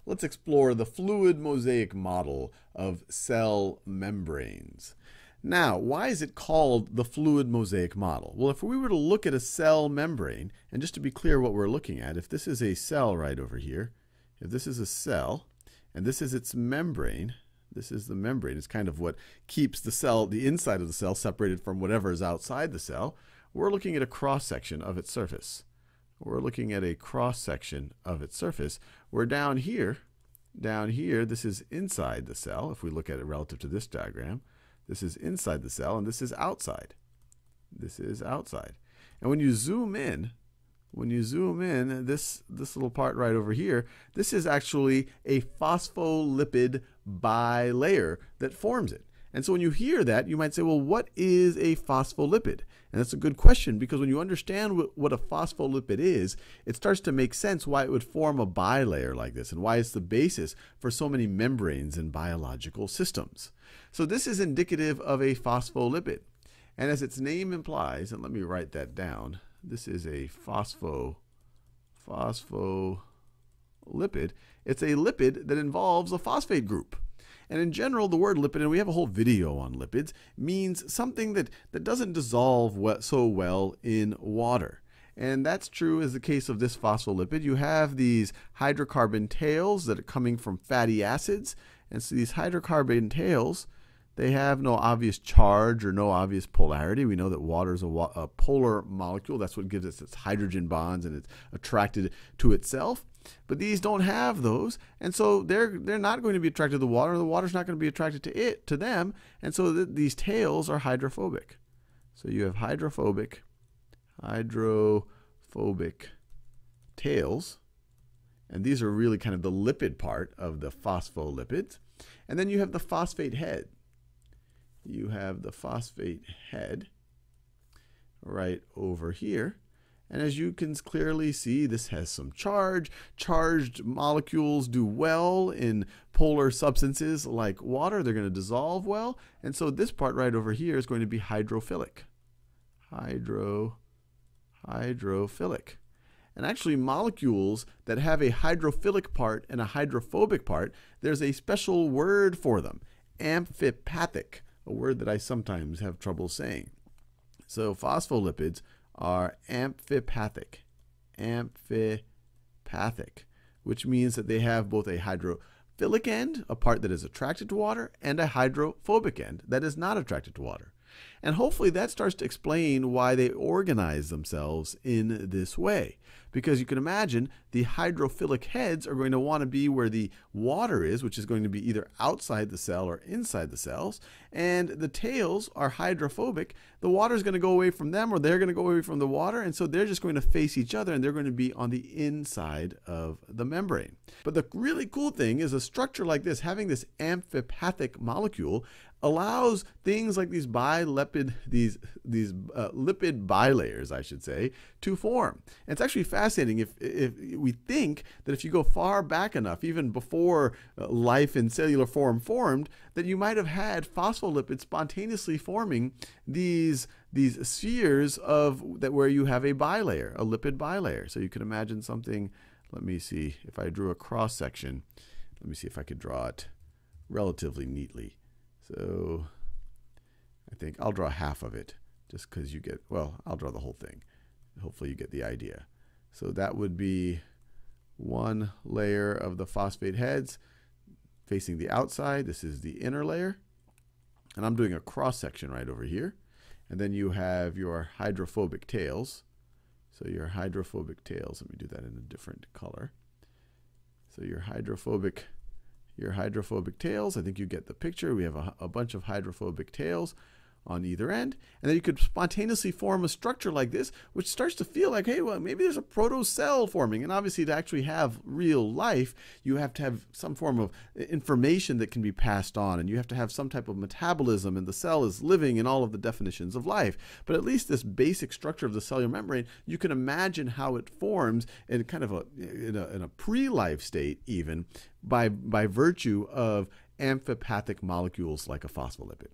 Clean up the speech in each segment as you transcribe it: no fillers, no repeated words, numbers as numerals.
let's explore the fluid mosaic model of cell membranes. Now, why is it called the fluid mosaic model? Well, if we were to look at a cell membrane, and just to be clear what we're looking at, if this is a cell right over here, if this is a cell, and this is its membrane, this is the membrane, it's kind of what keeps the cell, the inside of the cell, separated from whatever is outside the cell. We're looking at a cross-section of its surface. We're looking at a cross-section of its surface. Where down here, this is inside the cell. If we look at it relative to this diagram, this is inside the cell, and this is outside. This is outside. And when you zoom in, this little part right over here, this is actually a phospholipid bilayer that forms it. And so when you hear that, you might say, well, what is a phospholipid? And that's a good question, because when you understand what a phospholipid is, it starts to make sense why it would form a bilayer like this and why it's the basis for so many membranes in biological systems. So this is indicative of a phospholipid. And as its name implies, and let me write that down, this is a phospholipid. It's a lipid that involves a phosphate group. And in general, the word lipid, and we have a whole video on lipids, means something that doesn't dissolve so well in water. And that's true as the case of this phospholipid. You have these hydrocarbon tails that are coming from fatty acids. And so these hydrocarbon tails, they have no obvious charge or no obvious polarity. We know that water is a polar molecule. That's what gives it its hydrogen bonds, and it's attracted to itself. But these don't have those, and so they're not going to be attracted to the water. The water's not going to be attracted to them, and so these tails are hydrophobic. So you have hydrophobic tails, and these are really kind of the lipid part of the phospholipids. And then you have the phosphate head. You have the phosphate head right over here. And as you can clearly see, this has some charge. Charged molecules do well in polar substances like water. They're going to dissolve well. And so this part right over here is going to be hydrophilic. Hydrophilic. And actually, molecules that have a hydrophilic part and a hydrophobic part, there's a special word for them, amphipathic, a word that I sometimes have trouble saying. So phospholipids are amphipathic, which means that they have both a hydrophilic end, a part that is attracted to water, and a hydrophobic end that is not attracted to water. And hopefully that starts to explain why they organize themselves in this way. Because you can imagine the hydrophilic heads are going to want to be where the water is, which is going to be either outside the cell or inside the cells. And the tails are hydrophobic. The water is going to go away from them, or they're going to go away from the water. And so they're just going to face each other, and they're going to be on the inside of the membrane. But the really cool thing is a structure like this, having this amphipathic molecule, allows things like these lipid bilayers, I should say, to form. And it's actually fascinating if we think that if you go far back enough, even before life in cellular form formed, that you might have had phospholipids spontaneously forming these spheres where you have a bilayer, a lipid bilayer. So you can imagine something. Let me see if I drew a cross section. Let me see if I could draw it relatively neatly. So I think I'll draw half of it just because you get, well, I'll draw the whole thing. Hopefully you get the idea. So that would be one layer of the phosphate heads facing the outside. This is the inner layer. And I'm doing a cross section right over here. And then you have your hydrophobic tails. So your hydrophobic tails, let me do that in a different color. So your hydrophobic tails, I think you get the picture. We have a bunch of hydrophobic tails on either end. And then you could spontaneously form a structure like this, which starts to feel like, hey, well, maybe there's a protocell forming. And obviously, to actually have real life, you have to have some form of information that can be passed on. And you have to have some type of metabolism. And the cell is living in all of the definitions of life. But at least this basic structure of the cellular membrane, you can imagine how it forms in kind of in a pre-life state even, by virtue of amphipathic molecules like a phospholipid.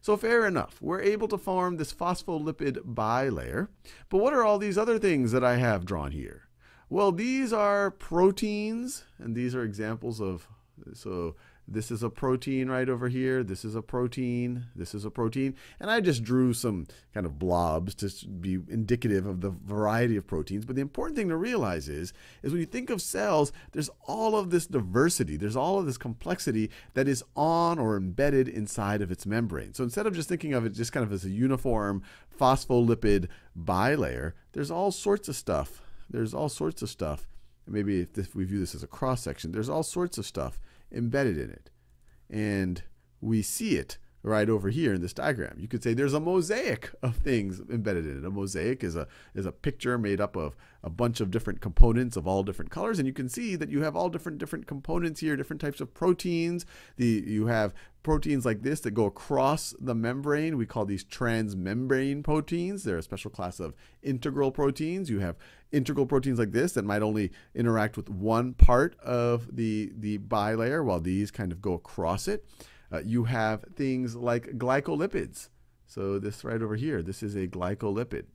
So fair enough, we're able to form this phospholipid bilayer. But what are all these other things that I have drawn here? Well, these are proteins, and these are examples of, so this is a protein right over here. This is a protein. This is a protein. And I just drew some kind of blobs to be indicative of the variety of proteins. But the important thing to realize is when you think of cells, there's all of this diversity. There's all of this complexity that is on or embedded inside of its membrane. So instead of just thinking of it just kind of as a uniform phospholipid bilayer, there's all sorts of stuff. There's all sorts of stuff. Maybe if we view this as a cross section, there's all sorts of stuff embedded in it. And we see it right over here in this diagram. You could say there's a mosaic of things embedded in it. A mosaic is a picture made up of a bunch of different components of all different colors, and you can see that you have all different components here, different types of proteins. You have proteins like this that go across the membrane. We call these transmembrane proteins. They're a special class of integral proteins. You have integral proteins like this that might only interact with one part of the bilayer, while these kind of go across it. You have things like glycolipids. So this right over here, this is a glycolipid.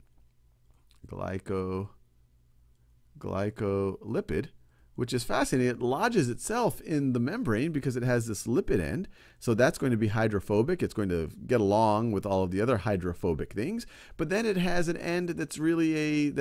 Glycolipid, which is fascinating. It lodges itself in the membrane because it has this lipid end. So that's going to be hydrophobic. It's going to get along with all of the other hydrophobic things. But then it has an end that's really a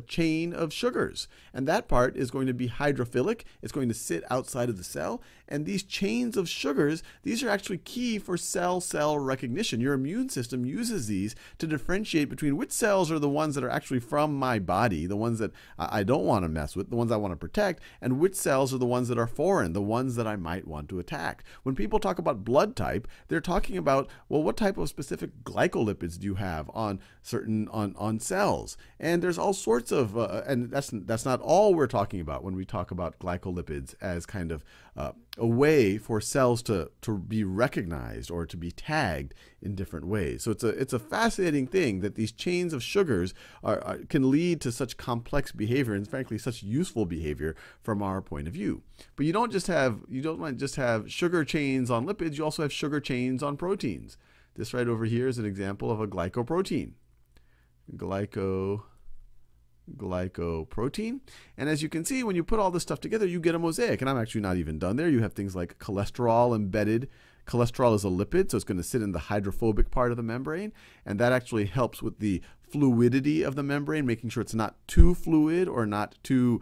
chain of sugars. And that part is going to be hydrophilic. It's going to sit outside of the cell. And these chains of sugars, these are actually key for cell-cell recognition. Your immune system uses these to differentiate between which cells are the ones that are actually from my body, the ones that I don't want to mess with, the ones I want to protect, and which cells are the ones that are foreign, the ones that I might want to attack. When people talk about blood type, they're talking about, well, what type of specific glycolipids do you have on certain on cells? And there's all sorts of, and that's not all we're talking about when we talk about glycolipids as kind of a way for cells to be recognized or to be tagged in different ways. So it's a fascinating thing that these chains of sugars can lead to such complex behavior and frankly such useful behavior from our point of view. But you don't just have sugar chains on lipids, you also have sugar chains on proteins. This right over here is an example of a glycoprotein. Glycoprotein. And as you can see, when you put all this stuff together, you get a mosaic. And I'm actually not even done there. You have things like cholesterol embedded. Cholesterol is a lipid, so it's going to sit in the hydrophobic part of the membrane. And that actually helps with the fluidity of the membrane, making sure it's not too fluid or not too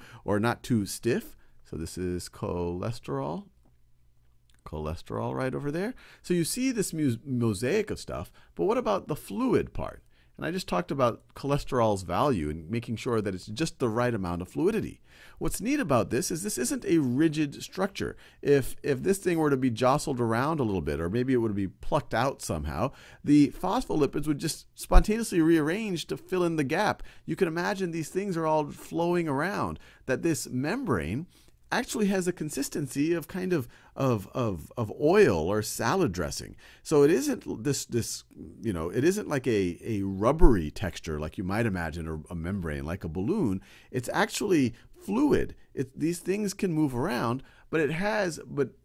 stiff. So this is cholesterol right over there. So you see this mosaic of stuff, but what about the fluid part? And I just talked about cholesterol's value and making sure that it's just the right amount of fluidity. What's neat about this is this isn't a rigid structure. If this thing were to be jostled around a little bit, or maybe it would be plucked out somehow, the phospholipids would just spontaneously rearrange to fill in the gap. You can imagine these things are all flowing around, that this membrane actually has a consistency of kind of oil or salad dressing. So it isn't it isn't like a rubbery texture like you might imagine, or a membrane like a balloon. It's actually fluid. These things can move around, but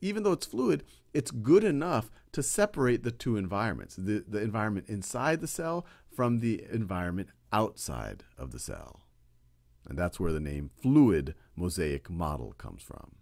even though it's fluid, it's good enough to separate the two environments, the environment inside the cell from the environment outside of the cell. And that's where the name fluid mosaic model comes from.